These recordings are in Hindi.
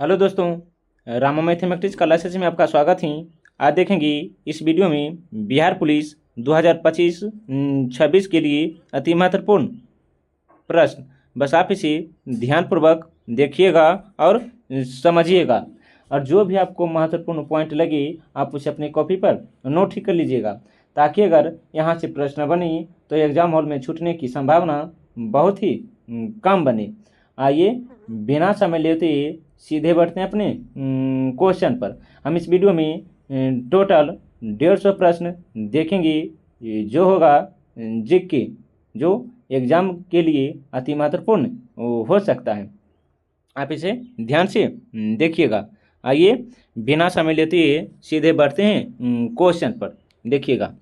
हेलो दोस्तों, रामा मैथमेटिक्स क्लासेस में आपका स्वागत है। आज देखेंगे इस वीडियो में बिहार पुलिस 2025-26 के लिए अति महत्वपूर्ण प्रश्न। बस आप इसे ध्यानपूर्वक देखिएगा और समझिएगा, और जो भी आपको महत्वपूर्ण पॉइंट लगे आप उसे अपनी कॉपी पर नोट ही कर लीजिएगा, ताकि अगर यहाँ से प्रश्न बने तो एग्जाम हॉल में छूटने की संभावना बहुत ही कम बने। आइए बिना समय लेते सीधे बढ़ते हैं अपने क्वेश्चन पर। हम इस वीडियो में टोटल 150 प्रश्न देखेंगे, जो होगा जीके, जो एग्जाम के लिए अति महत्वपूर्ण हो सकता है। आप इसे ध्यान से देखिएगा। आइए बिना समय लेते सीधे बढ़ते हैं क्वेश्चन पर। देखिएगा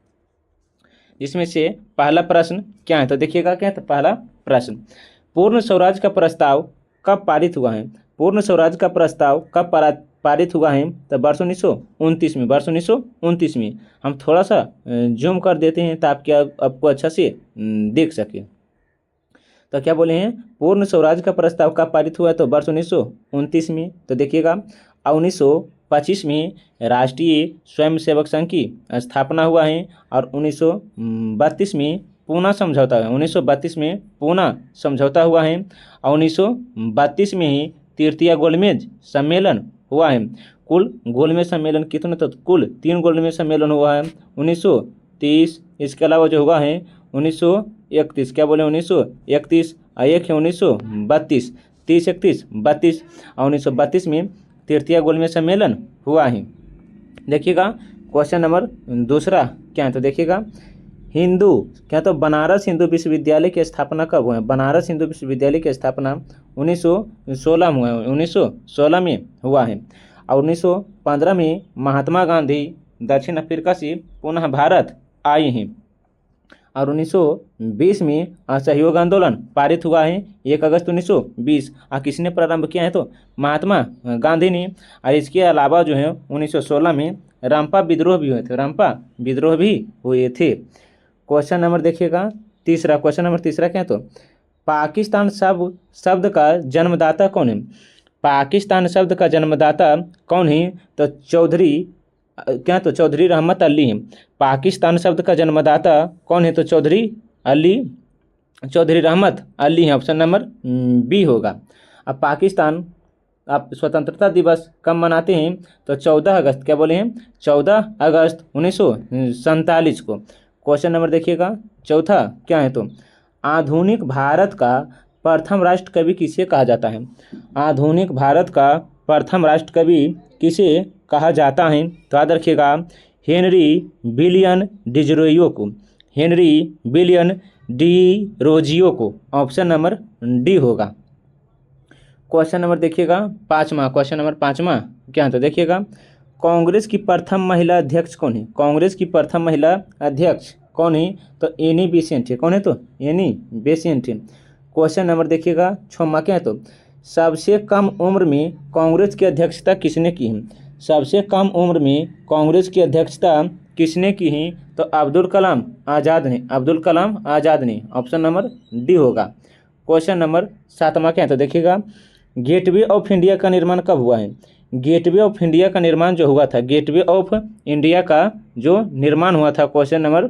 इसमें से पहला प्रश्न क्या है, तो देखिएगा क्या है। तो पहला प्रश्न, पूर्ण स्वराज का प्रस्ताव कब पारित हुआ है? पूर्ण स्वराज का प्रस्ताव कब पारित हुआ है? तो वर्ष 1929 में। वर्ष 1929 में। हम थोड़ा सा जूम कर देते हैं ताकि आपको अच्छा से देख सके। तो क्या बोले हैं, पूर्ण स्वराज का प्रस्ताव कब पारित हुआ है? तो वर्ष 1929 में। तो देखिएगा 1925 में राष्ट्रीय स्वयंसेवक संघ की स्थापना हुआ है, और 1932 में पूना समझौता है। 1932 में पूना समझौता हुआ है, और 1932 में ही तृतीय गोलमेज सम्मेलन हुआ है। कुल गोलमेज सम्मेलन कितने? तो कुल 3 गोलमेज सम्मेलन हुआ है 1930। इसके अलावा जो हुआ है 1931। क्या बोले? 1931। और एक है 1932। 30, 31, 32। और 1932 में तृतीय गोलमेज सम्मेलन हुआ है। देखिएगा क्वेश्चन नंबर दूसरा क्या है, तो देखिएगा हिंदू क्या, तो बनारस हिंदू विश्वविद्यालय की स्थापना कब हुआ है? बनारस हिंदू विश्वविद्यालय की स्थापना 1916 में हुआ है। 1916 में हुआ है। और 1915 में महात्मा गांधी दक्षिण अफ्रीका से पुनः भारत आए हैं। और 1920 में असहयोग आंदोलन पारित हुआ है 1 अगस्त 1920। और किसने प्रारंभ किया है? तो महात्मा गांधी ने। और इसके अलावा जो है 1916 में रंपा विद्रोह भी हुए थे। रंपा विद्रोह भी हुए थे। क्वेश्चन नंबर देखिएगा तीसरा। क्वेश्चन नंबर तीसरा क्या है, तो पाकिस्तान शब्द का जन्मदाता कौन है? पाकिस्तान शब्द का जन्मदाता कौन है? तो चौधरी क्या, तो चौधरी रहमत अली है। पाकिस्तान शब्द का जन्मदाता कौन है? तो चौधरी रहमत अली है। ऑप्शन नंबर बी होगा। अब पाकिस्तान आप स्वतंत्रता दिवस कब मनाते हैं? तो 14 अगस्त। क्या बोले हैं? 14 अगस्त 1947 को। क्वेश्चन नंबर देखिएगा चौथा क्या है, तो आधुनिक भारत का प्रथम राष्ट्र कवि किसे कहा जाता है? आधुनिक भारत का प्रथम राष्ट्र कवि किसे कहा जाता है? तो याद रखिएगा हेनरी विलियम डिरोजियो को। हेनरी विलियम डिरोजियो को। ऑप्शन नंबर डी होगा। क्वेश्चन नंबर देखिएगा पाँचवा। क्वेश्चन नंबर पाँचवा क्या है, तो देखिएगा कांग्रेस की प्रथम महिला अध्यक्ष कौन है? कांग्रेस की प्रथम महिला अध्यक्ष कौन है? तो एनी बेसेंट है। कौन है? तो एनी बेसेंट है। क्वेश्चन नंबर देखिएगा छठवां क्या है, तो सबसे कम उम्र में कांग्रेस की अध्यक्षता किसने की है? सबसे कम उम्र में कांग्रेस की अध्यक्षता किसने की है? तो अब्दुल कलाम आज़ाद ने। अब्दुल कलाम आज़ाद ने। ऑप्शन नंबर डी होगा। क्वेश्चन नंबर सातवां क्या है, तो देखिएगा गेटवे ऑफ इंडिया का निर्माण कब हुआ है? गेटवे ऑफ इंडिया का निर्माण जो हुआ था, गेटवे ऑफ इंडिया का जो निर्माण हुआ था, क्वेश्चन नंबर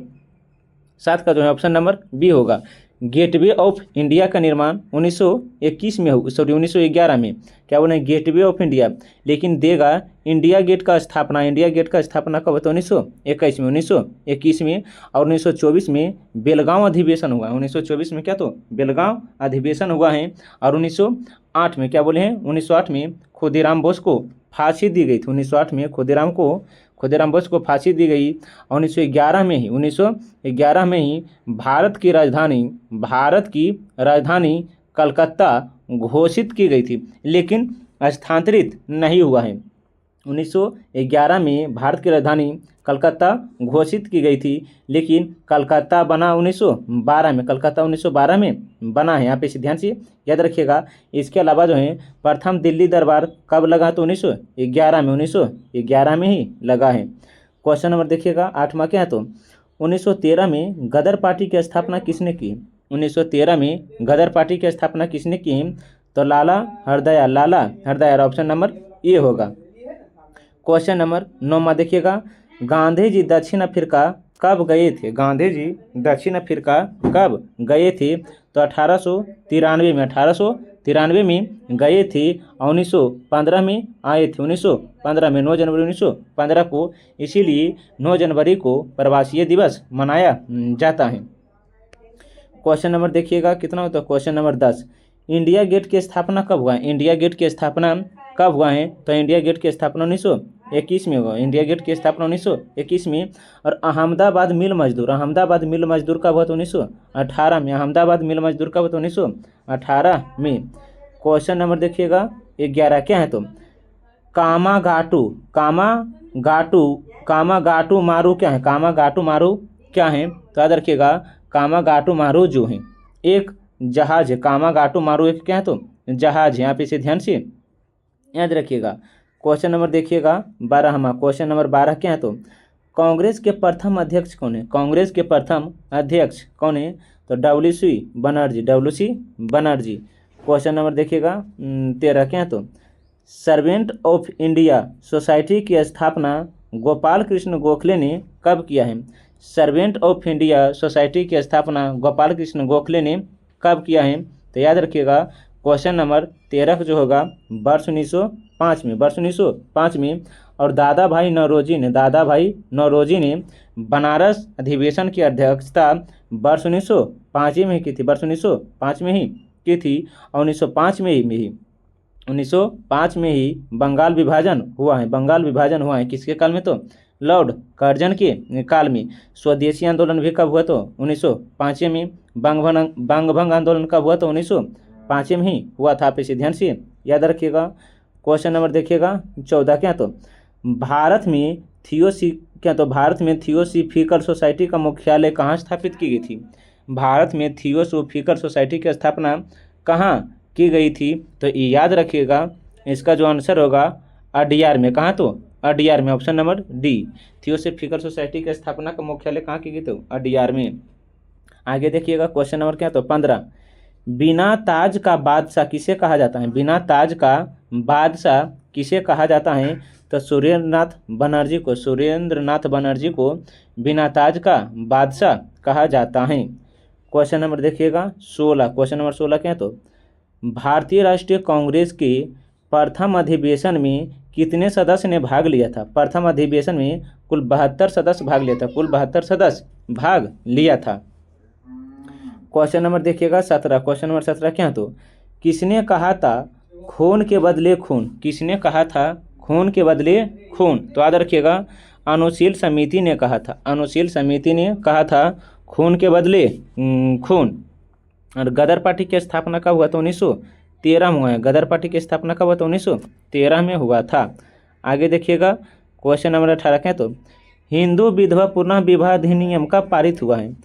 7 का जो है ऑप्शन नंबर बी होगा। गेटवे ऑफ इंडिया का निर्माण 1921 में 1911 में। क्या बोले? Gateway of India. लेकिन देगा इंडिया गेट का स्थापना, इंडिया गेट का स्थापना कब होता है? 1921 में। 1921 में। और 1924 में बेलगांव अधिवेशन हुआ। 1924 में क्या, तो बेलगांव अधिवेशन हुआ है। और 1908 में क्या बोले हैं? 1908 में खुदीराम बोस को फांसी दी गई थी। 1908 में खुदीराम बोस को फांसी दी गई। 1911 में ही भारत की राजधानी कलकत्ता घोषित की गई थी, लेकिन स्थानांतरित नहीं हुआ है। 1911 में भारत की राजधानी कलकत्ता घोषित की गई थी, लेकिन कलकत्ता बना 1912 में। कलकत्ता 1912 में बना है। आप इसे ध्यान से याद रखिएगा। इसके अलावा जो है प्रथम दिल्ली दरबार कब लगा? तो 1911 में। 1911 में ही लगा है। क्वेश्चन नंबर देखिएगा आठवां क्या है, तो 1913 में गदर पार्टी की स्थापना किसने की? 1913 में गदर पार्टी की स्थापना किसने की? तो लाला हरदयाल ऑप्शन नंबर ए होगा। क्वेश्चन नंबर 9 देखिएगा, गांधी जी दक्षिण अफ्रीका कब गए थे? गांधी जी दक्षिण अफ्रीका कब गए थे? तो 1893 में गए थे, 1915 में आए थे, 1915 में 9 जनवरी 1915 को, इसीलिए 9 जनवरी को प्रवासी दिवस मनाया जाता है। क्वेश्चन नंबर देखिएगा कितना होता है, क्वेश्चन नंबर 10, इंडिया गेट की स्थापना कब हुआ है? इंडिया गेट की स्थापना कब हुआ है? तो इंडिया गेट की स्थापना 1921 में हुआ। इंडिया गेट की स्थापना 1921 में। और अहमदाबाद मिल मजदूर कब हुआ? तो 1918 में। अहमदाबाद मिल मजदूर कब हुआ? तो 1918 में। क्वेश्चन नंबर देखिएगा 11 क्या है? तो कामागाटू मारू क्या है? कामागाटू मारू क्या है? तो याद रखिएगा, कामागाटू मारू जो है एक जहाज है। कामागाटू मारू एक क्या है? तो जहाज है। यहाँ पे इसे ध्यान से याद रखिएगा। क्वेश्चन नंबर देखिएगा 12वां। क्वेश्चन नंबर 12 क्या है? तो कांग्रेस के प्रथम अध्यक्ष कौन है? कांग्रेस के प्रथम अध्यक्ष कौन है? तो WC बनर्जी। क्वेश्चन नंबर देखिएगा 13 क्या है? तो सर्वेंट ऑफ इंडिया सोसाइटी की स्थापना गोपाल कृष्ण गोखले ने कब किया है? सर्वेंट ऑफ इंडिया सोसाइटी की स्थापना गोपाल कृष्ण गोखले ने कब किया है? तो याद रखिएगा क्वेश्चन नंबर 13 जो होगा वर्ष 1905 में। और दादा भाई नौरोजी ने बनारस अधिवेशन की अध्यक्षता वर्ष 1905 में ही की थी। वर्ष 1905 में ही की थी। और 1905 में ही बंगाल विभाजन हुआ है। किसके काल में? तो लॉर्ड कर्जन के काल में। स्वदेशी आंदोलन भी कब हुआ? तो 1905 में। बंगभंग आंदोलन कब हुआ? तो 1905 में ही हुआ था। आप इसे ध्यान से याद रखिएगा। क्वेश्चन नंबर देखिएगा 14 क्या? तो भारत में थियोसॉफिकल सोसाइटी का मुख्यालय कहाँ स्थापित की गई थी? भारत में थियोसॉफिकल सोसाइटी की स्थापना कहाँ की गई थी? तो ये याद रखिएगा, इसका जो आंसर होगा अडियार में। कहाँ? तो अडियार में, option number D. Theosophical society की स्थापना का मुख्यालय कहाँ की गई? तो अडियार में। आगे देखिएगा क्वेश्चन नंबर क्या? तो 15, बिना ताज का बादशाह किसे कहा जाता है? बिना ताज का बादशाह किसे कहा जाता है? तो सुरेंद्रनाथ बनर्जी को बिना ताज का बादशाह कहा जाता है। क्वेश्चन नंबर देखिएगा 16। क्वेश्चन नंबर 16 क्या है? तो भारतीय राष्ट्रीय कांग्रेस के प्रथम अधिवेशन में कितने सदस्य ने भाग लिया था? प्रथम अधिवेशन में कुल 72 सदस्य भाग लिया था। क्वेश्चन नंबर देखिएगा 17। क्वेश्चन नंबर 17 क्या है? तो किसने कहा था खून के बदले खून? किसने कहा था खून के बदले खून? तो याद रखिएगा, अनुशील समिति ने कहा था खून के बदले खून। और गदर पार्टी की स्थापना कब हुआ? तो 1913 में हुआ है। गदर पार्टी की स्थापना कब हुआ? तो 1913 में हुआ था। आगे देखिएगा क्वेश्चन नंबर 18 क्या है? तो हिंदू विधवा पुनः विवाह अधिनियम कब पारित हुआ है?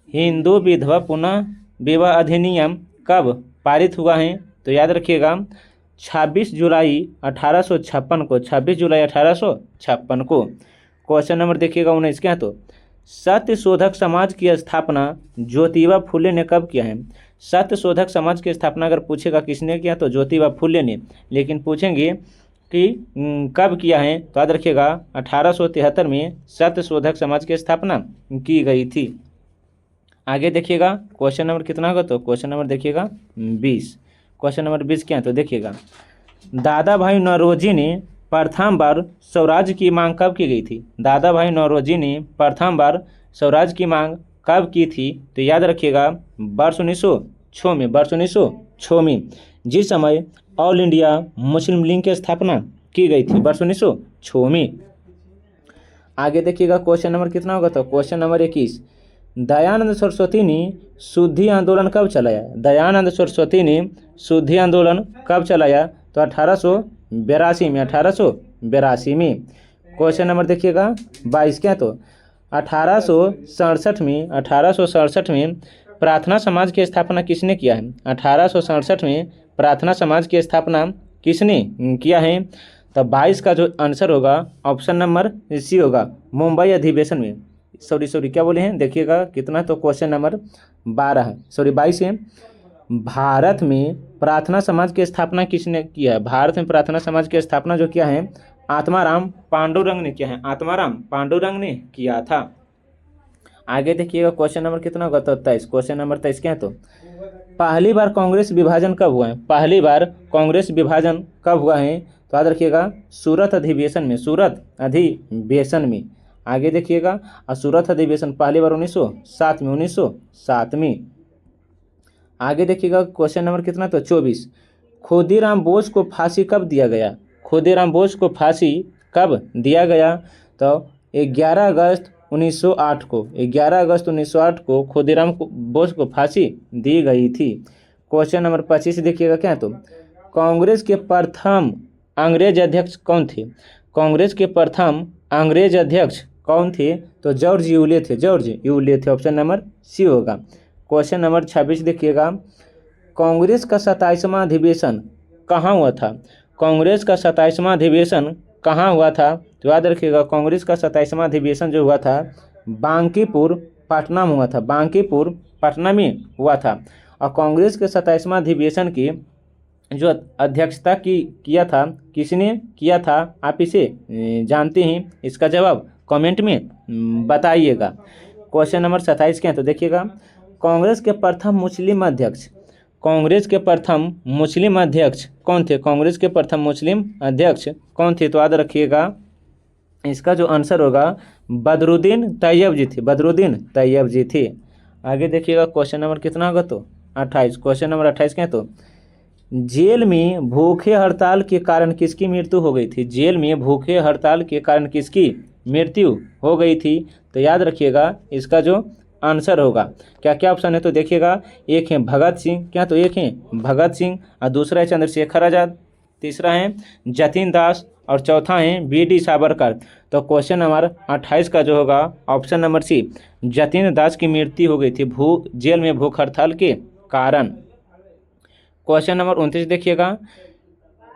हिंदू विधवा पुनः विवाह अधिनियम कब पारित हुआ है? तो याद रखिएगा 26 जुलाई 1856 को। 26 जुलाई 1856 को। क्वेश्चन नंबर देखिएगा 19 क्या है? तो सत्य शोधक समाज की स्थापना ज्योतिबा फुले ने कब किया है? सत्य शोधक समाज की स्थापना अगर पूछेगा किसने किया? तो ज्योतिबा फुले ने। लेकिन पूछेंगे कि कब किया है? तो याद रखिएगा 1873 में सत्य शोधक समाज की स्थापना की गई थी। आगे देखिएगा क्वेश्चन नंबर कितना होगा? तो क्वेश्चन नंबर देखिएगा 20। क्वेश्चन नंबर 20 क्या है? तो देखिएगा दादा भाई नौरोजी ने प्रथम बार स्वराज की मांग कब की गई थी? दादा भाई नौरोजी ने प्रथम बार स्वराज की मांग कब की थी? तो याद रखिएगा वर्ष 1906 में, जिस समय ऑल इंडिया मुस्लिम लीग की स्थापना की गई थी, वर्ष 1906 में। आगे देखिएगा क्वेश्चन नंबर कितना होगा? तो क्वेश्चन नंबर 21, दयानंद सरस्वती ने शुद्धि आंदोलन कब चलाया? दयानंद सरस्वती ने शुद्धि आंदोलन कब चलाया? तो 1882 में। क्वेश्चन नंबर देखिएगा 22 क्या? तो 1867 में प्रार्थना समाज की स्थापना किसने किया है? 1867 में प्रार्थना समाज की स्थापना किसने किया है? तो 22 का जो आंसर होगा ऑप्शन नंबर सी होगा, मुंबई अधिवेशन में। सॉरी क्या बोले हैं? देखिएगा कितना? तो क्वेश्चन नंबर 22 है। भारत में प्रार्थना समाज की स्थापना किसने किया है? भारत में प्रार्थना समाज की स्थापना जो किया है आत्माराम पांडुरंग ने किया है, आत्माराम पांडुरंग ने किया था। आगे देखिएगा क्वेश्चन नंबर कितना होगा? तो 23। क्वेश्चन नंबर 23 क्या है? तो पहली बार कांग्रेस विभाजन कब हुआ है? पहली बार कांग्रेस विभाजन कब हुआ है? तो याद रखिएगा सूरत अधिवेशन में, सूरत अधिवेशन में। आगे देखिएगा और सूरत अधिवेशन पहली बार 1907 में, 1907 में। आगे देखिएगा क्वेश्चन नंबर कितना? तो 24। खुदीराम बोस को फांसी कब दिया गया? खुदीराम बोस को फांसी कब दिया गया? तो 11 अगस्त 1908 को, 11 अगस्त 1908 को खुदीराम बोस को फांसी दी गई थी। क्वेश्चन नंबर 25 देखिएगा क्या है? तो कांग्रेस के प्रथम अंग्रेज अध्यक्ष कौन थे? कांग्रेस के प्रथम अंग्रेज अध्यक्ष कौन थे? तो जॉर्ज यूले थे, जॉर्ज यूले थे। ऑप्शन नंबर सी होगा। क्वेश्चन नंबर 26 देखिएगा, कांग्रेस का 27वां अधिवेशन कहाँ हुआ था? कांग्रेस का 27वां अधिवेशन कहाँ हुआ था? तो याद रखिएगा कांग्रेस का 27वां अधिवेशन जो हुआ था बांकीपुर पटना में हुआ था, बांकीपुर पटना में हुआ था। और कांग्रेस के 27वां अधिवेशन की जो अध्यक्षता किया था किसने किया था? आप इसे जानते हैं? इसका जवाब कमेंट में बताइएगा। क्वेश्चन नंबर 27 क्या है? तो देखिएगा कांग्रेस के प्रथम मुस्लिम अध्यक्ष, कांग्रेस के प्रथम मुस्लिम अध्यक्ष कौन थे? कांग्रेस के प्रथम मुस्लिम अध्यक्ष कौन थे? तो याद रखिएगा इसका जो आंसर होगा बदरुद्दीन तैयब जी थे, बदरुद्दीन तैयब जी थे। आगे देखिएगा क्वेश्चन नंबर कितना होगा? तो 28। क्वेश्चन नंबर 28 क्या है? तो जेल में भूखे हड़ताल के कारण किसकी मृत्यु हो गई थी? जेल में भूखे हड़ताल के कारण किसकी मृत्यु हो गई थी? तो याद रखिएगा इसका जो आंसर होगा क्या क्या ऑप्शन है? तो देखिएगा एक है भगत सिंह, क्या? तो एक है भगत सिंह और दूसरा है चंद्रशेखर आजाद, तीसरा है जतिन दास और चौथा है बी.डी. सावरकर। तो क्वेश्चन नंबर 28 का जो होगा ऑप्शन नंबर सी, जतिन दास की मृत्यु हो गई थी जेल में भूख हड़ताल के कारण। क्वेश्चन नंबर 29 देखिएगा,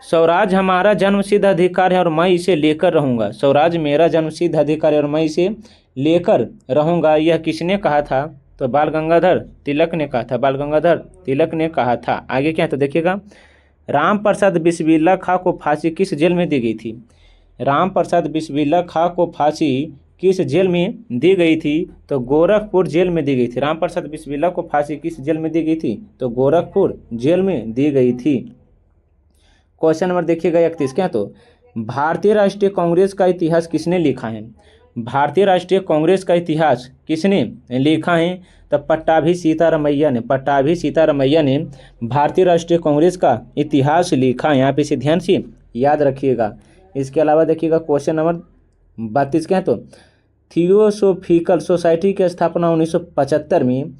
स्वराज हमारा जन्मसिद्ध अधिकार है और मैं इसे लेकर रहूँगा। स्वराज मेरा जन्मसिद्ध अधिकार है और मैं इसे लेकर रहूँगा, यह किसने कहा था? तो बाल गंगाधर तिलक ने कहा था, बाल गंगाधर तिलक ने कहा था। आगे क्या है? तो देखिएगा राम प्रसाद बिस्मिल्ला खां को फांसी किस जेल में दी गई थी? राम प्रसाद बिस्मिल्ला खां को फांसी किस जेल में दी गई थी? तो गोरखपुर जेल में दी गई थी। राम प्रसाद बिस्मिल्ला को फांसी किस जेल में दी गई थी? तो गोरखपुर जेल में दी गई थी। क्वेश्चन नंबर देखिएगा 31 क्या? तो भारतीय राष्ट्रीय कांग्रेस का इतिहास किसने लिखा है? भारतीय राष्ट्रीय कांग्रेस का इतिहास किसने लिखा है? तो पट्टाभी सीतारमैया ने, पट्टाभी सीतारमैया ने भारतीय राष्ट्रीय कांग्रेस का इतिहास लिखा है। यहाँ पे इसे ध्यान से याद रखिएगा। इसके अलावा देखिएगा क्वेश्चन नंबर 32 क्या है? तो थियोसोफिकल सोसाइटी की स्थापना 1975 में,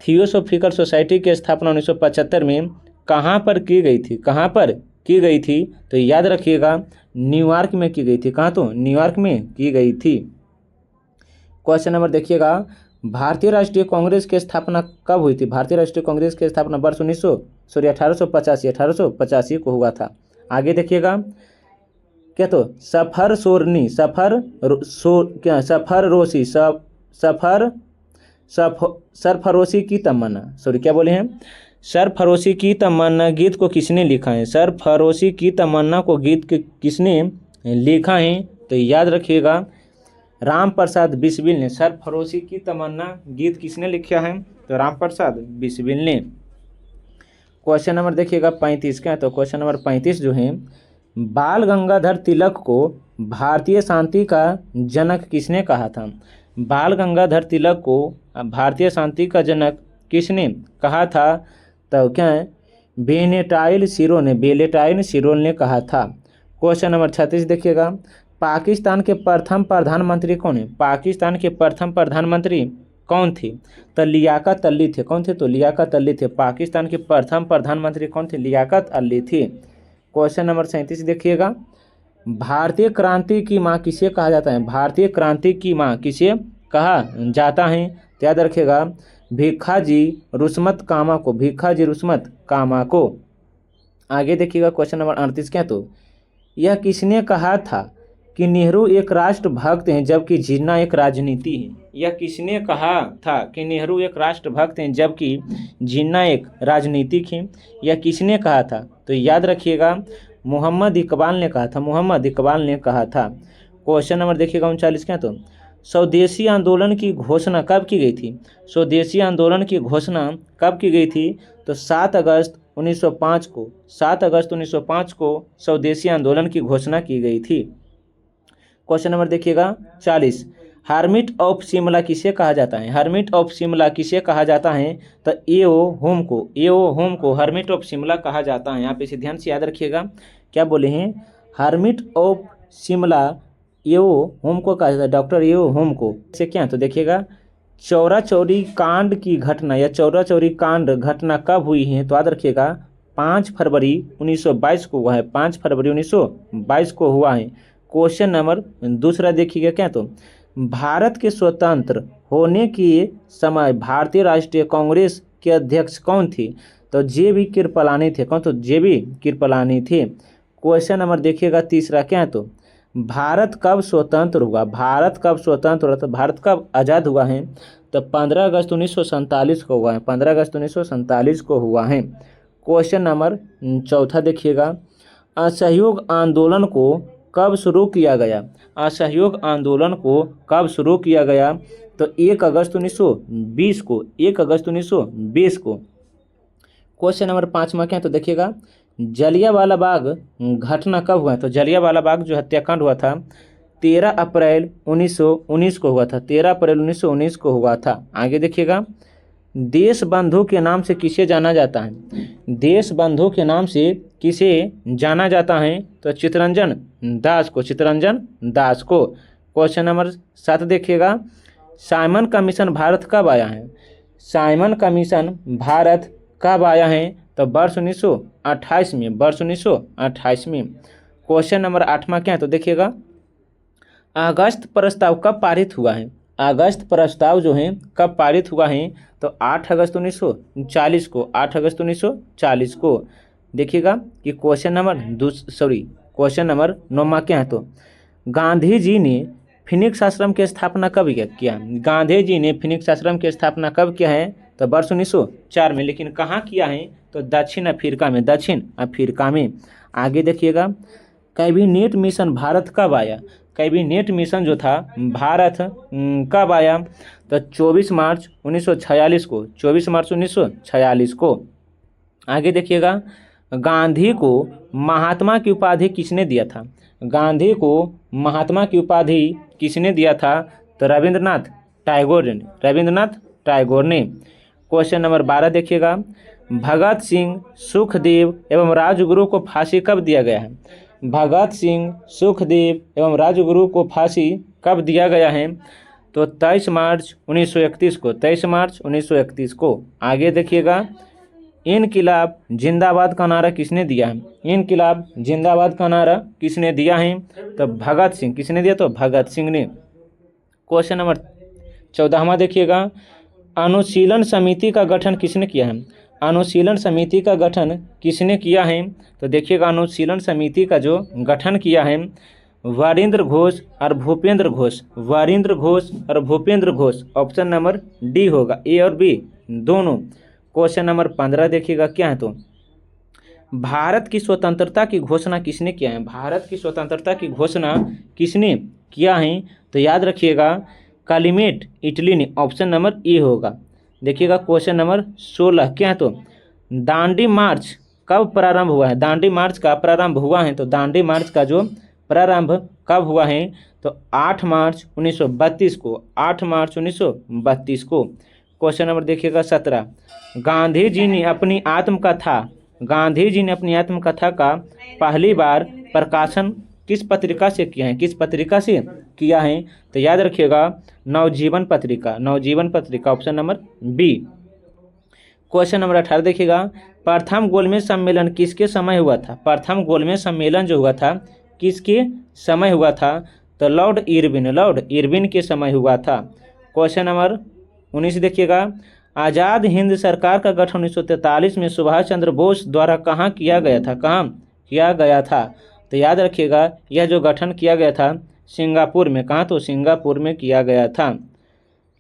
थियोसोफिकल सोसाइटी की स्थापना 1975 में कहाँ पर की गई थी? कहाँ पर की गई थी? तो याद रखिएगा न्यूयॉर्क में की गई थी। कहाँ? तो न्यूयॉर्क में की गई थी। क्वेश्चन नंबर देखिएगा, भारतीय राष्ट्रीय कांग्रेस की स्थापना कब हुई थी? भारतीय राष्ट्रीय कांग्रेस की स्थापना वर्ष 1885 को हुआ था। आगे देखिएगा क्या? तो सरफरोशी की तमन्ना, सॉरी क्या बोले हैं? सरफरोशी की तमन्ना गीत को किसने लिखा है? सरफरोशी की तमन्ना को गीत किसने लिखा है? तो याद रखिएगा राम प्रसाद बिस्मिल ने। सरफरोशी की तमन्ना गीत किसने लिखा है? तो राम प्रसाद बिस्मिल ने। क्वेश्चन नंबर देखिएगा 35 क्या है? तो क्वेश्चन नंबर 35 जो है, बाल गंगाधर तिलक को भारतीय शांति का जनक किसने कहा था? बाल गंगाधर तिलक को भारतीय शांति का जनक किसने कहा था? तो क्या है? बेनेटाइल सिरो ने, बेलेटाइल सिरोल ने कहा था। क्वेश्चन नंबर 36 देखिएगा, पाकिस्तान के प्रथम प्रधानमंत्री कौन है? पाकिस्तान के प्रथम प्रधानमंत्री कौन थे? तो लियाकत अली थे। कौन थे? तो लियाकत अली थे। पाकिस्तान के प्रथम प्रधानमंत्री कौन थे? लियाकत अली थे। क्वेश्चन नंबर 37 देखिएगा, भारतीय क्रांति की माँ किसे कहा जाता है? भारतीय क्रांति की माँ किसे कहा जाता है? तो याद रखिएगा भिखाजी रुस्मत कामा को, भिखाजी रुस्मत कामा को। आगे देखिएगा क्वेश्चन नंबर 38 क्या? तो यह किसने कहा था कि नेहरू एक राष्ट्रभक्त हैं जबकि जिन्ना एक राजनीति है? यह किसने कहा था कि नेहरू एक राष्ट्रभक्त हैं जबकि जिन्ना एक राजनीतिक हैं? यह किसने कहा था? तो याद रखिएगा, मोहम्मद इकबाल ने कहा था, मोहम्मद इकबाल ने कहा था। क्वेश्चन नंबर देखिएगा 39 क्या, तो स्वदेशी आंदोलन की घोषणा कब की गई थी? स्वदेशी आंदोलन की घोषणा कब की गई थी? तो 7 अगस्त 1905 को, 7 अगस्त 1905 को स्वदेशी आंदोलन की घोषणा की गई थी। क्वेश्चन नंबर देखिएगा 40, हार्मिट ऑफ शिमला किसे कहा जाता है? हार्मिट ऑफ शिमला किसे कहा जाता है? तो ए.ओ. होम को, ए.ओ. होम को हार्मिट ऑफ शिमला कहा जाता है। आप इसे ध्यान से याद रखिएगा, क्या बोले हैं? Hermit of Shimla A.O.. Home को कहा जाता है, डॉक्टर ए.ओ. होम को। इसे क्या, तो देखिएगा चौरा चौरी कांड की घटना या चौरा चौरी कांड घटना कब हुई है? तो याद रखिएगा 5 फरवरी 1922 को हुआ है, 5 फरवरी 1922 को हुआ है। क्वेश्चन नंबर दूसरा देखिएगा क्या, तो भारत के स्वतंत्र होने के समय भारतीय राष्ट्रीय कांग्रेस के अध्यक्ष कौन थे? तो जे.बी. कृपलानी थे। कौन? तो जे.बी. कृपलानी थे। क्वेश्चन नंबर देखिएगा तीसरा क्या, तो भारत कब स्वतंत्र हुआ? भारत कब स्वतंत्र हुआ? तो भारत कब आज़ाद हुआ है? तो 15 अगस्त 1947 को हुआ है, 15 अगस्त 1947 को हुआ है। क्वेश्चन नंबर चौथा देखिएगा, असहयोग आंदोलन को कब शुरू किया गया? असहयोग आंदोलन को कब शुरू किया गया? तो 1 अगस्त 1920 को, 1 अगस्त 1920 को। क्वेश्चन नंबर 5वां क्या, तो देखिएगा जलियांवाला बाग घटना कब हुआ? तो जलियांवाला बाग जो हत्याकांड हुआ था 13 अप्रैल 1919 को हुआ था, 13 अप्रैल 1919 को हुआ था। आगे देखिएगा, देश बंधु के नाम से किसे जाना जाता है? देश बंधु के नाम से किसे जाना जाता है? तो चित्तरंजन दास को, चित्तरंजन दास को। क्वेश्चन नंबर 7 देखिएगा, साइमन कमीशन भारत कब आया है? साइमन कमीशन भारत कब आया है? तो वर्ष 1928 में, वर्ष 1928 में। क्वेश्चन नंबर 8वां क्या है, तो देखिएगा अगस्त प्रस्ताव कब पारित हुआ है? अगस्त प्रस्ताव जो है कब पारित हुआ है? तो 8 अगस्त 1940 को, 8 अगस्त 1940 को। देखिएगा कि क्वेश्चन नंबर क्वेश्चन नंबर 9वां क्या है, तो गांधी जी ने फिनिक्स आश्रम की स्थापना कब किया? गांधी जी ने फिनिक्स आश्रम की स्थापना कब किया है? तो वर्ष 1904 में। लेकिन कहाँ किया है? तो दक्षिण अफ्रीका में, दक्षिण अफ्रीका में। आगे देखिएगा, कैबिनेट मिशन भारत कब आया? कैबिनेट मिशन जो था भारत कब आया? तो 24 मार्च 1946 को, 24 मार्च 1946 को। आगे देखिएगा, गांधी को महात्मा की उपाधि किसने दिया था? गांधी को महात्मा की उपाधि किसने दिया था? तो रविंद्रनाथ टैगोर ने, रविंद्रनाथ टैगोर ने। क्वेश्चन नंबर 12 देखिएगा, भगत सिंह, सुखदेव एवं राजगुरु को फांसी कब दिया गया है? भगत सिंह, सुखदेव एवं राजगुरु को फांसी कब दिया गया है? तो 23 मार्च 1931 को, 23 मार्च 1931 को। आगे देखिएगा, इनकिलाब जिंदाबाद का नारा किसने दिया है? इनकिलाब जिंदाबाद का नारा किसने दिया है? तो भगत सिंह। किसने दिया? तो भगत सिंह ने। क्वेश्चन नंबर 14वां देखिएगा, अनुशीलन समिति का गठन किसने किया है? अनुशीलन समिति का गठन किसने किया है? तो देखिएगा, अनुशीलन समिति का जो गठन किया है वारिंद्र घोष और भूपेंद्र घोष, वारिंद्र घोष और Bhupendra Ghosh. Option number D होगा, ए और बी दोनों। क्वेश्चन नंबर 15 देखिएगा क्या है, तो भारत की स्वतंत्रता की घोषणा किसने किया है? भारत की स्वतंत्रता की घोषणा किसने किया है? तो याद रखिएगा, कालीमेट इटली ने। ऑप्शन नंबर ए होगा। देखिएगा क्वेश्चन नंबर 16 क्या है, तो दांडी मार्च कब प्रारंभ हुआ है? दांडी मार्च का प्रारंभ हुआ है, तो दांडी मार्च का जो प्रारंभ कब हुआ है? तो 8 मार्च 1932 को, 8 मार्च 1932 को। क्वेश्चन नंबर देखिएगा 17, गांधी जी ने अपनी आत्मकथा, गांधी जी ने अपनी आत्मकथा का पहली बार प्रकाशन किस पत्रिका से किया है? किस पत्रिका से किया है? तो याद रखिएगा, नवजीवन पत्रिका, नवजीवन पत्रिका। Option number B. Question number 18 देखिएगा, प्रथम गोलमेज सम्मेलन किसके समय हुआ था? प्रथम गोलमेज सम्मेलन जो हुआ था किसके समय हुआ था? तो लॉर्ड इरविन, लॉर्ड इरविन के समय हुआ था। क्वेश्चन नंबर 19 देखिएगा, आज़ाद हिंद सरकार का गठन 1943 में सुभाष चंद्र बोस द्वारा कहाँ किया गया था? कहाँ किया गया था? तो याद रखिएगा, यह जो गठन किया गया था सिंगापुर में। कहाँ? तो सिंगापुर में किया गया था।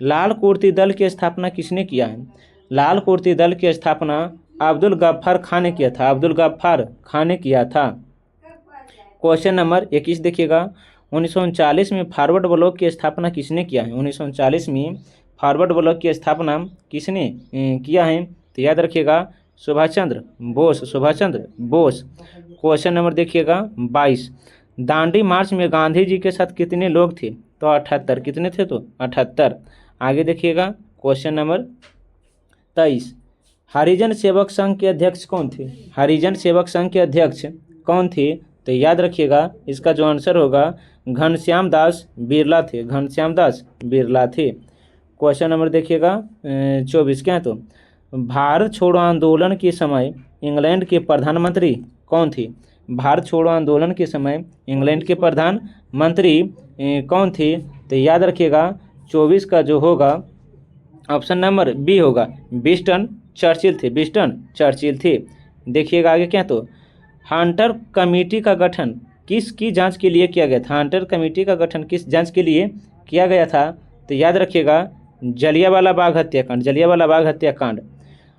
लाल कुर्ती दल की स्थापना किसने किया है? लाल कुर्ती दल की स्थापना अब्दुल गफ्फार खान ने किया था। अब्दुल गफ्फार खान ने किया था। क्वेश्चन नंबर 21 देखिएगा, 1939 में फॉरवर्ड ब्लॉक की स्थापना किसने किया है? 1939 में फॉरवर्ड ब्लॉक की स्थापना किसने किया है? तो याद रखिएगा सुभाष चंद्र बोस। सुभाष चंद्र बोस। क्वेश्चन नंबर देखिएगा 22, दांडी मार्च में गांधी जी के साथ कितने लोग थे? तो 78। कितने थे? तो 78। आगे देखिएगा क्वेश्चन नंबर 23, हरिजन सेवक संघ के अध्यक्ष कौन थे? हरिजन सेवक संघ के अध्यक्ष कौन थे? तो याद रखिएगा इसका जो आंसर होगा घनश्याम दास बिरला थे। घनश्याम दास बिरला थे। क्वेश्चन नंबर देखिएगा 24, क्या है? तो भारत छोड़ो आंदोलन के समय इंग्लैंड के प्रधानमंत्री कौन थे? भारत छोड़ो आंदोलन के समय इंग्लैंड के प्रधानमंत्री कौन थे? तो याद रखिएगा 24 का जो होगा ऑप्शन नंबर बी होगा, विंस्टन चर्चिल थे। विंस्टन चर्चिल थे। देखिएगा आगे क्या? तो हंटर कमेटी का गठन किसकी जांच के लिए किया गया था? हंटर कमेटी का गठन किस जांच के लिए किया गया था? तो याद रखिएगा जलियांवाला बाग हत्याकांड। जलियांवाला बाग हत्याकांड।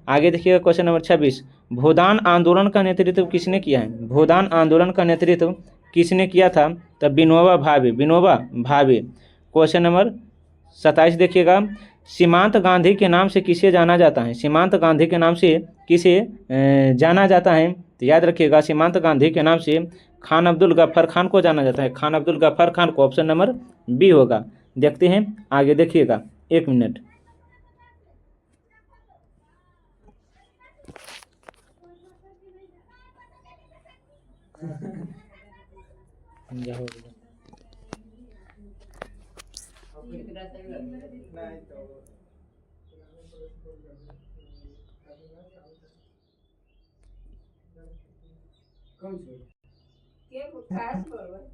आगे देखिएगा क्वेश्चन नंबर 26, भूदान आंदोलन का नेतृत्व किसने किया है? भूदान आंदोलन का नेतृत्व किसने किया था? तो विनोबा भावे। विनोबा भावे। क्वेश्चन नंबर 27 देखिएगा, सीमांत गांधी के नाम से किसे जाना जाता है? सीमांत गांधी के नाम से किसे जाना जाता है? तो याद रखिएगा सीमांत गांधी के नाम से खान अब्दुल गफ्फार खान को जाना जाता है। खान अब्दुल गफ्फार खान को। ऑप्शन नंबर बी होगा। देखते हैं आगे देखिएगा, 1 मिनट।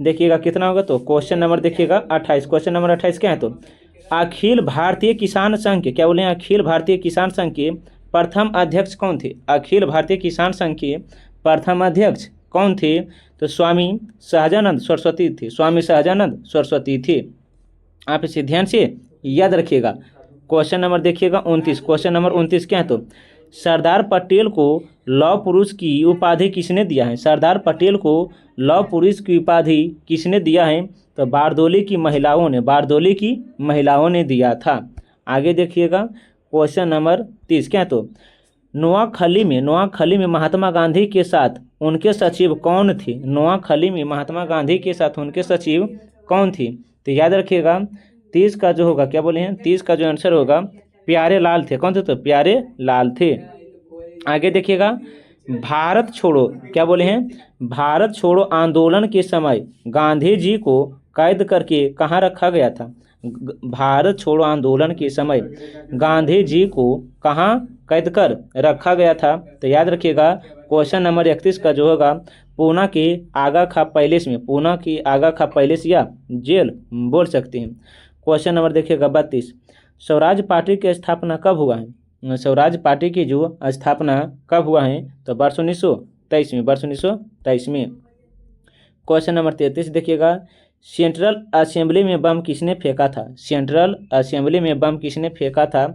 देखिएगा कितना होगा? तो क्वेश्चन नंबर देखिएगा 28। क्वेश्चन नंबर 28 क्या है? तो अखिल भारतीय किसान संघ के, क्या बोले हैं? अखिल भारतीय किसान संघ के प्रथम अध्यक्ष कौन थे? अखिल भारतीय किसान संघ के प्रथम अध्यक्ष कौन थे? तो स्वामी सहजानंद सरस्वती थे। स्वामी सहजानंद सरस्वती थे। आप इसे ध्यान से याद रखिएगा। क्वेश्चन नंबर देखिएगा 29। क्वेश्चन नंबर 29 क्या है? तो सरदार पटेल को लौह पुरुष की उपाधि किसने दिया है? सरदार पटेल को लौह पुरुष की उपाधि किसने दिया है? तो बारदोली की महिलाओं ने। बारदोली की महिलाओं ने दिया था। आगे देखिएगा क्वेश्चन नंबर 30 क्या है? तो नोआखली में महात्मा गांधी के साथ उनके सचिव कौन थे? नोआखली में महात्मा गांधी के साथ उनके सचिव कौन थे? तो याद रखिएगा 30 का जो होगा, क्या बोले हैं? 30 का जो आंसर होगा प्यारे लाल थे। कौन थे? तो प्यारे लाल थे। आगे देखिएगा भारत छोड़ो, क्या बोले हैं? भारत छोड़ो आंदोलन के समय गांधी जी को कैद करके कहाँ रखा गया था? भारत छोड़ो आंदोलन के समय गांधी जी को कहाँ कैद कर रखा गया था? तो याद रखिएगा क्वेश्चन नंबर 31 का जो होगा पूना के आगा खा पैलेस में। पूना की आगा खा पैलेस या जेल बोल सकते हैं। क्वेश्चन नंबर देखिएगा 32, स्वराज पार्टी की स्थापना कब हुआ है? स्वराज पार्टी की जो स्थापना कब हुआ है? तो वर्ष 1923 में। वर्ष 1923 में। क्वेश्चन नंबर 33 देखिएगा, सेंट्रल असेंबली में बम किसने फेंका था? सेंट्रल असेंबली में बम किसने फेंका था?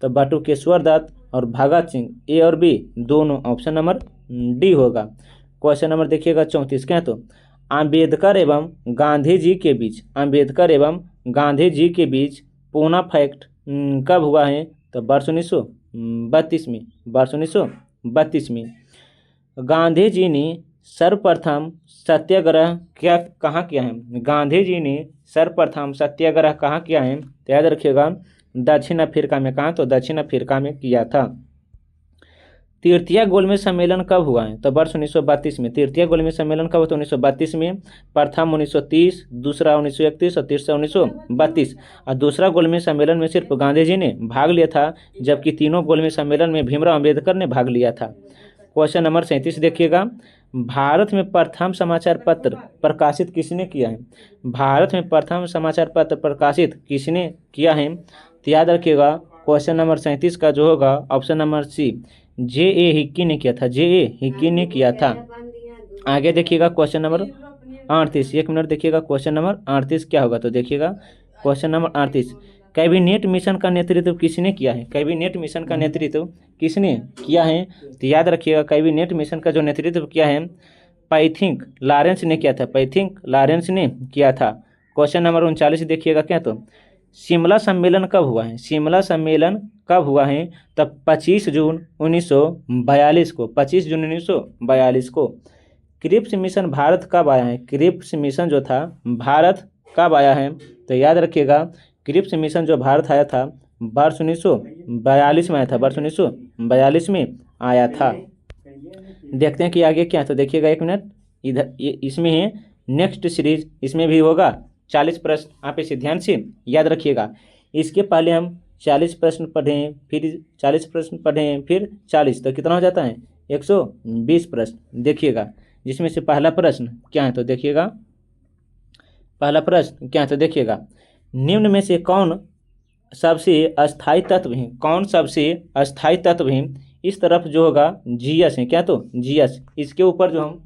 तो बटुकेश्वर दत्त और भगत सिंह। ए और बी दोनों। ऑप्शन नंबर डी होगा। क्वेश्चन नंबर देखिएगा 34 क्या है? तो अंबेडकर एवं गांधी जी के बीच, अंबेडकर एवं गांधी जी के बीच पूना फैक्ट कब हुआ है? तो वर्ष 1932 में। वर्ष 1932 में। गांधी जी ने सर्वप्रथम सत्याग्रह कहाँ किया है? गांधी जी ने सर्वप्रथम सत्याग्रह कहाँ किया है? तो याद रखिएगा दक्षिण अफ्रीका में। कहाँ? तो दक्षिण अफ्रीका में किया था। तृतीय गोलमेज सम्मेलन कब हुआ है? तो वर्ष 1932 में। तृतीय गोलमेज सम्मेलन कब हुआ? तो 1932 में। प्रथम 1930, दूसरा 1931 और तीसरा 1932। और दूसरा गोलमेज सम्मेलन में सिर्फ गांधी जी ने भाग लिया था, जबकि तीनों गोलमेज सम्मेलन में भीमराव अम्बेडकर ने भाग लिया था। क्वेश्चन नंबर 37 देखिएगा, भारत में प्रथम समाचार पत्र प्रकाशित किसने किया है? भारत में प्रथम समाचार पत्र प्रकाशित किसने किया है? तो याद रखिएगा क्वेश्चन नंबर 37 का जो होगा option number C, J.A. Hickey ने किया था। J.A. हिक्की ने किया था। आगे देखिएगा क्वेश्चन नंबर 38, 1 मिनट देखिएगा। क्वेश्चन नंबर 38 क्या होगा, तो देखिएगा क्वेश्चन नंबर 38, कैबिनेट मिशन का नेतृत्व किसने किया है? कैबिनेट मिशन का नेतृत्व किसने किया है? तो याद रखिएगा कैबिनेट मिशन का जो नेतृत्व किया है पैथिंग लॉरेंस ने किया था, पैथिंग लॉरेंस ने किया था। क्वेश्चन नंबर 39 देखिएगा क्या, तो शिमला सम्मेलन कब हुआ है? शिमला सम्मेलन कब हुआ है? तब 25 जून 1942 को, 25 जून 1942 को। क्रिप्स मिशन भारत कब आया है? क्रिप्स मिशन जो था भारत कब आया है? तो याद रखिएगा क्रिप्स मिशन जो भारत आया था वर्ष 1942 में आया था, वर्ष 1942 में आया था। देखते हैं कि आगे क्या है, तो देखिएगा 1 मिनट, इधर इसमें है नेक्स्ट सीरीज, इसमें भी होगा 40 प्रश्न, आप इसे ध्यान से याद रखिएगा। इसके पहले हम 40 प्रश्न पढ़ें, फिर 40 प्रश्न पढ़ें, फिर 40, तो कितना हो जाता है 120 प्रश्न। देखिएगा जिसमें से पहला प्रश्न क्या है, तो देखिएगा पहला प्रश्न क्या है, तो देखिएगा निम्न में से कौन सबसे अस्थायी तत्व है? कौन सबसे अस्थायी तत्व है? इस तरफ जो होगा जीएस है, क्या, तो जीएस। इसके ऊपर जो हम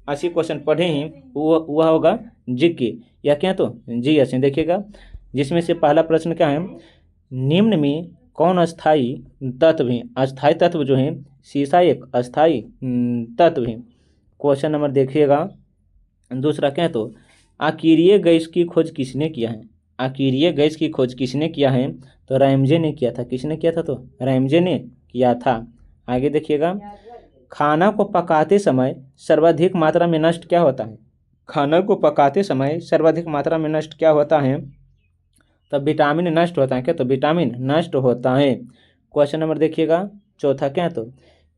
80 क्वेश्चन पढ़े हैं वह होगा जीके या क्या, तो जीएस है। देखिएगा जिसमें से पहला प्रश्न क्या है, निम्न में कौन अस्थायी तत्व है? अस्थायी तत्व जो है सीसा एक अस्थायी तत्व है। क्वेश्चन नंबर देखिएगा दूसरा क्या है, तो अकीरीय गैस की खोज किसने किया है? अकीरीय गैस की खोज किसने किया है? तो रैमजे ने किया था। किसने किया था? तो रैमजे ने किया था। आगे देखिएगा खाना को पकाते समय सर्वाधिक मात्रा में नष्ट क्या होता है? खाना को पकाते समय सर्वाधिक मात्रा में नष्ट क्या होता है? तब विटामिन नष्ट होता है, क्या, तो विटामिन नष्ट होता है। क्वेश्चन नंबर देखिएगा चौथा क्या है, तो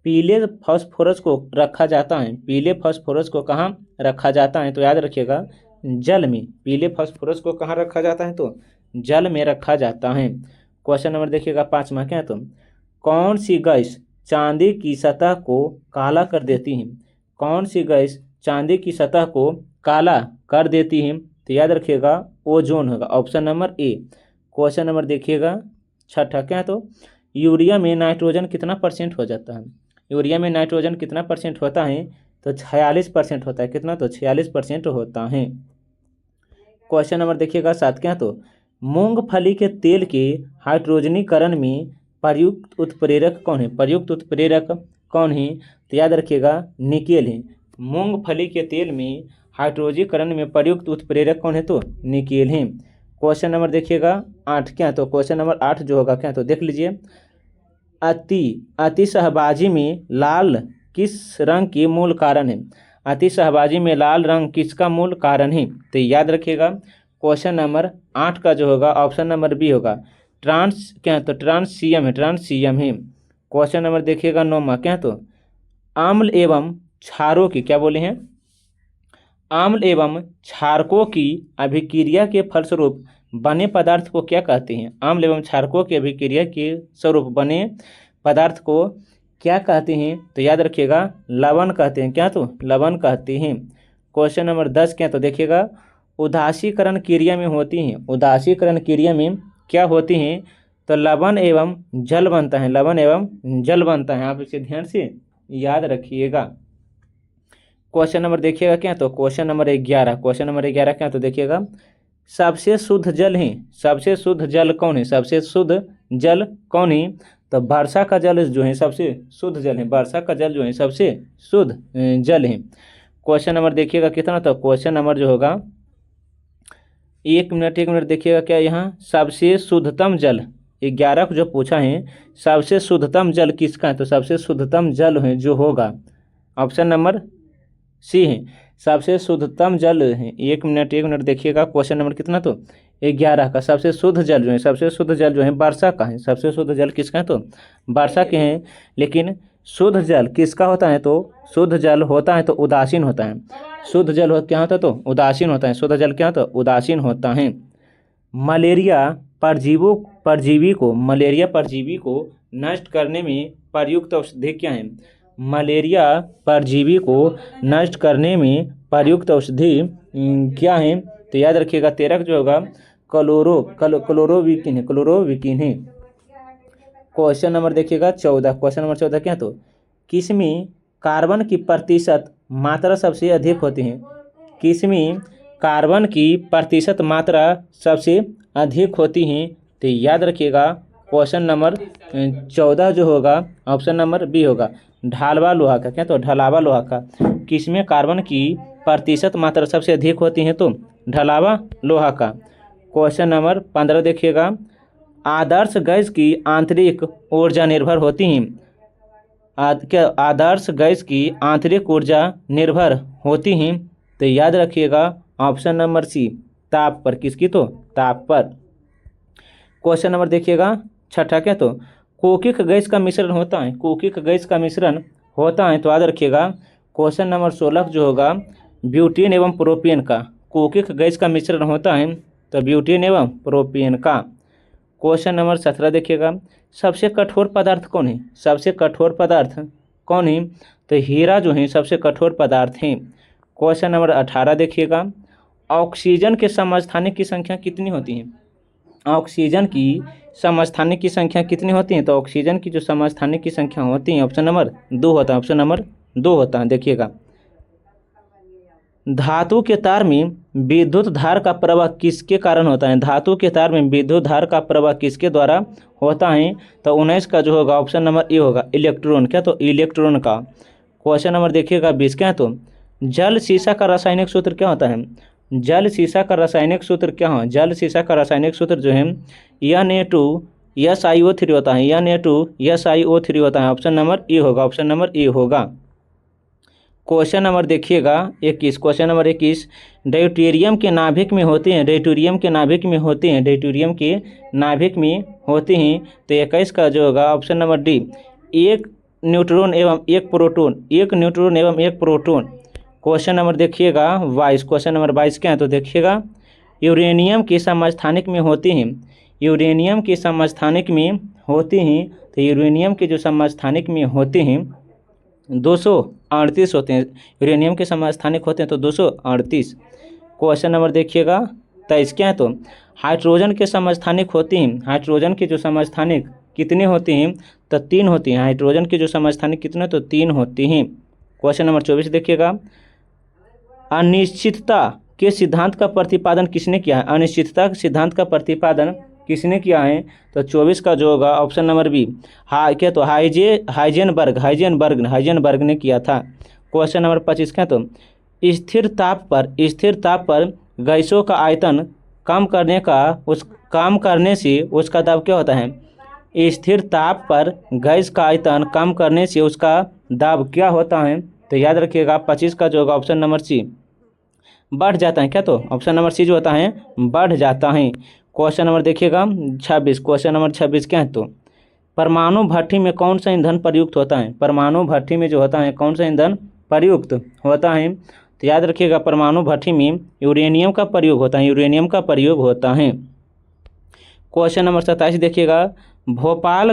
पीले फास्फोरस को रखा जाता है, पीले फास्फोरस को कहाँ रखा जाता है? तो याद रखिएगा जल में। पीले फास्फोरस को कहाँ रखा जाता है? तो जल में रखा जाता है। क्वेश्चन नंबर देखिएगा पाँचवा क्या है, तो कौन सी गैस चांदी की सतह को काला कर देती है? कौन सी गैस चांदी की सतह को काला कर देती है? तो याद रखिएगा ओजोन होगा, option number A. Question number देखिएगा छठा क्या है, तो यूरिया में नाइट्रोजन कितना % हो जाता है? यूरिया में नाइट्रोजन कितना % होता है? तो 46% होता है। कितना? तो 46% होता है। क्वेश्चन नंबर देखिएगा 7 क्या, तो मूंगफली के तेल के हाइड्रोजनीकरण में प्रयुक्त उत्प्रेरक कौन है? प्रयुक्त उत्प्रेरक कौन है? तो याद रखिएगा निकेल है। मूंगफली के तेल में हाइड्रोजनीकरण में प्रयुक्त उत्प्रेरक कौन है? तो निकेल है। क्वेश्चन नंबर देखिएगा 8 क्या, तो क्वेश्चन नंबर 8 जो होगा क्या, तो देख लीजिए अति सहबाजी में लाल किस रंग की मूल कारण है? अति सहबाजी में लाल रंग किसका मूल कारण है? तो याद रखिएगा क्वेश्चन नंबर 8 का जो होगा ऑप्शन नंबर बी होगा, ट्रांस क्या, तो ट्रांसियम है, ट्रांसियम है। क्वेश्चन नंबर देखिएगा 9वां क्या, तो आम्ल एवं क्षारों की क्या बोले हैं? आम्ल एवं क्षारकों की अभिक्रिया के फलस्वरूप बने पदार्थ को क्या कहते हैं? आम्ल एवं क्षारकों की अभिक्रिया के स्वरूप बने पदार्थ को क्या कहते हैं? तो याद रखिएगा लवण कहते हैं। क्या, तो लवण कहते हैं। क्वेश्चन नंबर 10 क्या, तो देखिएगा उदासीकरण क्रिया में होती हैं, उदासीकरण क्रिया में क्या होती हैं? तो लवण एवं जल बनता है, लवण एवं जल बनता है। आप इसे ध्यान से याद रखिएगा। क्वेश्चन नंबर देखिएगा क्या, तो क्वेश्चन नंबर 11, क्वेश्चन नंबर 11 क्या, तो देखिएगा सबसे शुद्ध जल है, सबसे शुद्ध जल कौन है? सबसे शुद्ध जल कौन है? तो वर्षा का जल जो है सबसे शुद्ध जल है, वर्षा का जल जो है सबसे शुद्ध जल है। क्वेश्चन नंबर देखिएगा कितना, तो क्वेश्चन नंबर जो होगा 1 मिनट देखिएगा क्या यहाँ सबसे शुद्धतम जल 11 को जो पूछा है सबसे शुद्धतम जल किसका है? तो सबसे शुद्धतम जल है जो होगा ऑप्शन नंबर सी है, सबसे शुद्धतम जल है। 1 मिनट देखिएगा क्वेश्चन नंबर कितना, तो 11 का सबसे शुद्ध जल जो है, सबसे शुद्ध जल जो है वर्षा का है। सबसे शुद्ध जल किसका है? तो वर्षा के हैं। लेकिन शुद्ध जल किसका होता है? तो शुद्ध जल होता है तो उदासीन होता है। शुद्ध जल क्या होता है? तो उदासीन होता है। शुद्ध जल क्या होता है? उदासीन होता है। मलेरिया परजीवी को नष्ट करने में प्रयुक्त औषधि क्या है? मलेरिया परजीवी को नष्ट करने में प्रयुक्त औषधि क्या है? तो याद रखिएगा 13 जो होगा क्लोरोविकिन है, क्लोरोविकिन है। क्वेश्चन नंबर देखिएगा 14, क्वेश्चन नंबर 14 क्या, तो किसमें कार्बन की प्रतिशत मात्रा सबसे अधिक होती है? किसमें कार्बन की प्रतिशत मात्रा सबसे अधिक होती है? तो याद रखिएगा क्वेश्चन नंबर 14 जो होगा ऑप्शन नंबर बी होगा, ढालवा लोहा का। क्या? तो ढलावा लोहा का। किसमें कार्बन की प्रतिशत मात्रा सबसे अधिक होती है? तो ढलावा लोहा का। क्वेश्चन नंबर 15 देखिएगा, आदर्श गैस की आंतरिक ऊर्जा निर्भर होती है। क्या आदर्श गैस की आंतरिक ऊर्जा निर्भर होती हैं? तो याद रखिएगा ऑप्शन नंबर सी, ताप पर। किसकी? तो ताप पर। क्वेश्चन नंबर देखिएगा 6, क्या? तो कोकिक गैस का मिश्रण होता है। कोकिक गैस का मिश्रण होता है तो याद रखिएगा क्वेश्चन नंबर 16 जो होगा ब्यूटेन एवं प्रोपेन का। कोकिक गैस का मिश्रण होता है तो ब्यूटेन एवं प्रोपेन का। क्वेश्चन नंबर 17 देखिएगा, सबसे कठोर पदार्थ कौन है? सबसे कठोर पदार्थ कौन है? तो हीरा जो है सबसे कठोर पदार्थ है। क्वेश्चन नंबर 18 देखिएगा, ऑक्सीजन के समस्थानिक की संख्या कितनी होती है? ऑक्सीजन की समस्थानिक की संख्या कितनी होती है? तो ऑक्सीजन की जो समस्थानिक की संख्या होती है ऑप्शन नंबर 2 होता है। ऑप्शन नंबर 2 होता है। देखिएगा, धातु के तार में विद्युत धार का प्रवाह किसके कारण होता है? धातु के तार में विद्युत धार का प्रवाह किसके द्वारा होता है? तो 19 का जो होगा ऑप्शन नंबर ए होगा, इलेक्ट्रॉन। क्या? तो इलेक्ट्रॉन का। क्वेश्चन नंबर देखिएगा 20, क्या? तो जल सीसा का रासायनिक सूत्र क्या होता है? जल सीसा का रासायनिक सूत्र क्या है? जल सीसा का रासायनिक सूत्र जो है Na2SiO3 होता है। Na2SiO3 होता है। ऑप्शन नंबर ए होगा। ऑप्शन नंबर ए होगा। क्वेश्चन नंबर देखिएगा 21। क्वेश्चन नंबर 21, ड्यूटेरियम के नाभिक में होते हैं। ड्यूटेरियम के नाभिक में होते हैं। ड्यूटेरियम के नाभिक में होते हैं तो 21 का जो होगा ऑप्शन नंबर डी, एक न्यूट्रॉन एवं एक प्रोटॉन। एक न्यूट्रॉन एवं एक प्रोटॉन। क्वेश्चन नंबर देखिएगा 22। क्वेश्चन नंबर 22 क्या है? तो देखिएगा, यूरेनियम के समस्थानिक में होते हैं। यूरेनियम के समस्थानिक में होते हैं तो यूरेनियम के जो समस्थानिक में होते हैं 238 होते हैं। यूरेनियम के समस्थानिक होते हैं तो 238। क्वेश्चन नंबर देखिएगा 23, क्या है? तो हाइड्रोजन के समस्थानिक होते हैं। हाइड्रोजन के जो समस्थानिक कितने होते हैं? तो 3 होती हैं। हाइड्रोजन के जो समस्थानिक कितने? तो 3 होते हैं। क्वेश्चन नंबर 24 देखिएगा, अनिश्चितता के सिद्धांत का प्रतिपादन किसने किया है? अनिश्चितता के सिद्धांत का प्रतिपादन किसने किया है? तो 24 का जो होगा ऑप्शन नंबर बी, क्या? तो हाइजेनबर्ग ने किया था। क्वेश्चन नंबर 25, क्या? तो स्थिर ताप पर गैसों का आयतन कम करने से उसका दाब क्या होता है? स्थिर ताप पर गैस का आयतन कम करने से उसका दाब क्या होता है? तो याद रखिएगा 25 का जो होगा ऑप्शन नंबर सी, बढ़ जाता है। क्या? तो ऑप्शन नंबर सी जो होता है बढ़ जाता है। क्वेश्चन नंबर देखिएगा 26। क्वेश्चन नंबर 26 क्या है? तो परमाणु भट्ठी में कौन सा ईंधन प्रयुक्त होता है? परमाणु भट्ठी में जो होता है कौन सा ईंधन प्रयुक्त होता है? तो याद रखिएगा परमाणु भट्ठी में यूरेनियम का प्रयोग होता है। यूरेनियम का प्रयोग होता है। क्वेश्चन नंबर 27 देखिएगा, भोपाल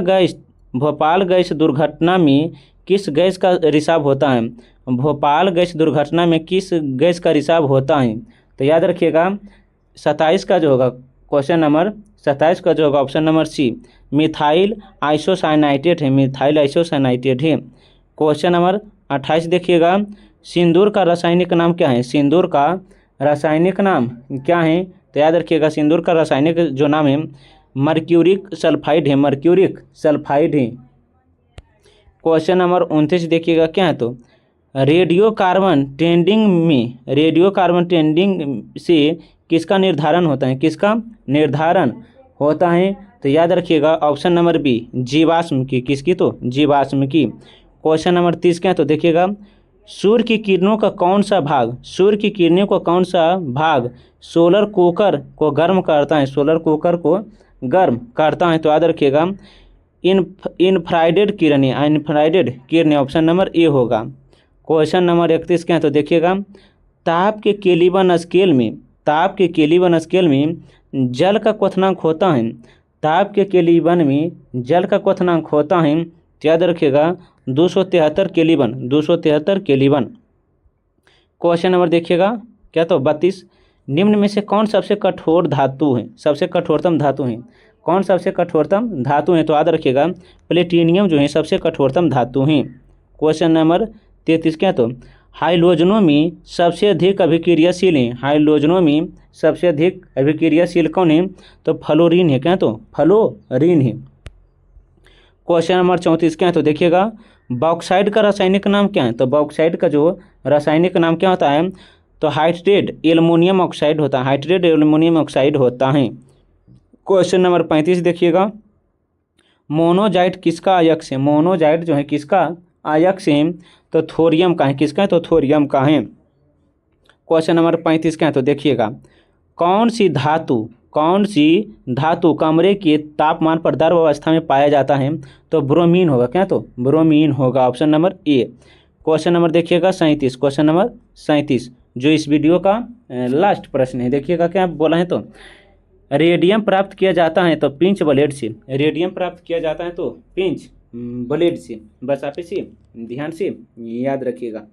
गैस दुर्घटना में किस गैस का रिसाव होता है? भोपाल गैस दुर्घटना में किस गैस का रिसाव होता है? तो याद रखिएगा 27 का जो होगा क्वेश्चन नंबर 27 का जो होगा ऑप्शन नंबर सी, मिथाइल आइसोसाइनाइटेट है। मिथाइल आइसोसाइनाइटेट है। क्वेश्चन नंबर 28 देखिएगा, सिंदूर का रासायनिक नाम क्या है? सिंदूर का रासायनिक नाम क्या है? तो याद रखिएगा सिंदूर का रासायनिक जो नाम है मर्क्यूरिक सल्फाइड है। मर्क्यूरिक सल्फाइड है। क्वेश्चन नंबर 29 देखिएगा, क्या है? तो रेडियो कार्बन टेंडिंग से किसका निर्धारण होता है? किसका निर्धारण होता है? तो याद रखिएगा ऑप्शन नंबर बी, जीवाश्म की। किसकी? तो जीवाश्म की। क्वेश्चन नंबर 30 क्या है? तो देखिएगा, सूर्य की किरणों का कौन सा भाग सोलर कुकर को गर्म करता है? सोलर कुकर को गर्म करता है। तो याद रखिएगा इन्फ्रारेड किरणें। ऑप्शन नंबर ए होगा। क्वेश्चन नंबर 31 क्या है? तो देखिएगा, ताप के केल्विन स्केल में जल का क्वथनांक होता है। ताप के केल्विन में जल का क्वथनांक होता है तो याद रखिएगा 273 केल्विन। क्वेश्चन नंबर देखिएगा, क्या? तो 32, निम्न में से कौन सबसे कठोर धातु है? सबसे कठोरतम धातु है। कौन सबसे कठोरतम धातु है? तो याद रखिएगा प्लेटिनियम जो है सबसे कठोरतम धातु है। क्वेश्चन नंबर 33 क्या? तो हाइलोजनों में सबसे अधिक अभिक्रियाशील है, हाइलोजनों में सबसे अधिक अभिक्रियाशील कौन है? तो फ्लोरीन है। क्या? तो फ्लोरीन है। क्वेश्चन नंबर 34 क्या है? तो देखिएगा, बॉक्साइड का रासायनिक नाम क्या है? तो बॉक्साइड का जो रासायनिक नाम क्या होता है? तो हाइड्रेटेड एल्युमिनियम ऑक्साइड होता है, हाइड्रेटेड एल्युमिनियम ऑक्साइड होता है। क्वेश्चन नंबर 35 देखिएगा, मोनोजाइट किसका अयस्क है? मोनोजाइट जो है किसका अयस्क है? तो थोरियम का है। किसका है? तो थोरियम का है। क्वेश्चन नंबर 35 क्या है? तो देखिएगा, कौन सी धातु कमरे के तापमान पर द्रव अवस्था में पाया जाता है? तो ब्रोमीन होगा। क्या? तो ब्रोमीन होगा, option number A. Question number देखिएगा 37, क्वेश्चन नंबर 37 जो इस वीडियो का लास्ट प्रश्न है। देखिएगा क्या बोला है? तो रेडियम प्राप्त किया जाता है तो पिंच ब्लेड से, रेडियम प्राप्त किया जाता है तो पिंच ब्लेड से। बस आप इसे ध्यान से याद रखिएगा।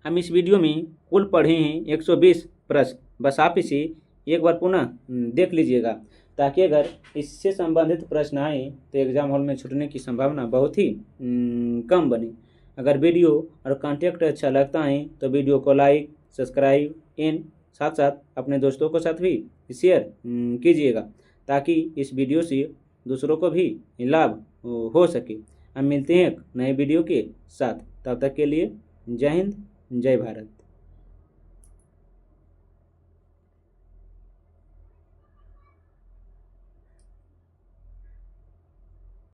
हम इस वीडियो में कुल पढ़े हैं 120 प्रश्न। बस आप इसे एक बार पुनः देख लीजिएगा, ताकि अगर इससे संबंधित प्रश्न आए तो एग्जाम हॉल में छूटने की संभावना बहुत ही कम बने। अगर वीडियो और कंटेंट अच्छा लगता है तो वीडियो को लाइक, सब्सक्राइब एंड साथ साथ अपने दोस्तों के साथ भी शेयर कीजिएगा, ताकि इस वीडियो से दूसरों को भी लाभ हो सके। हम मिलते हैं एक नए वीडियो के साथ, तब तक के लिए जय हिंद, जय भारत।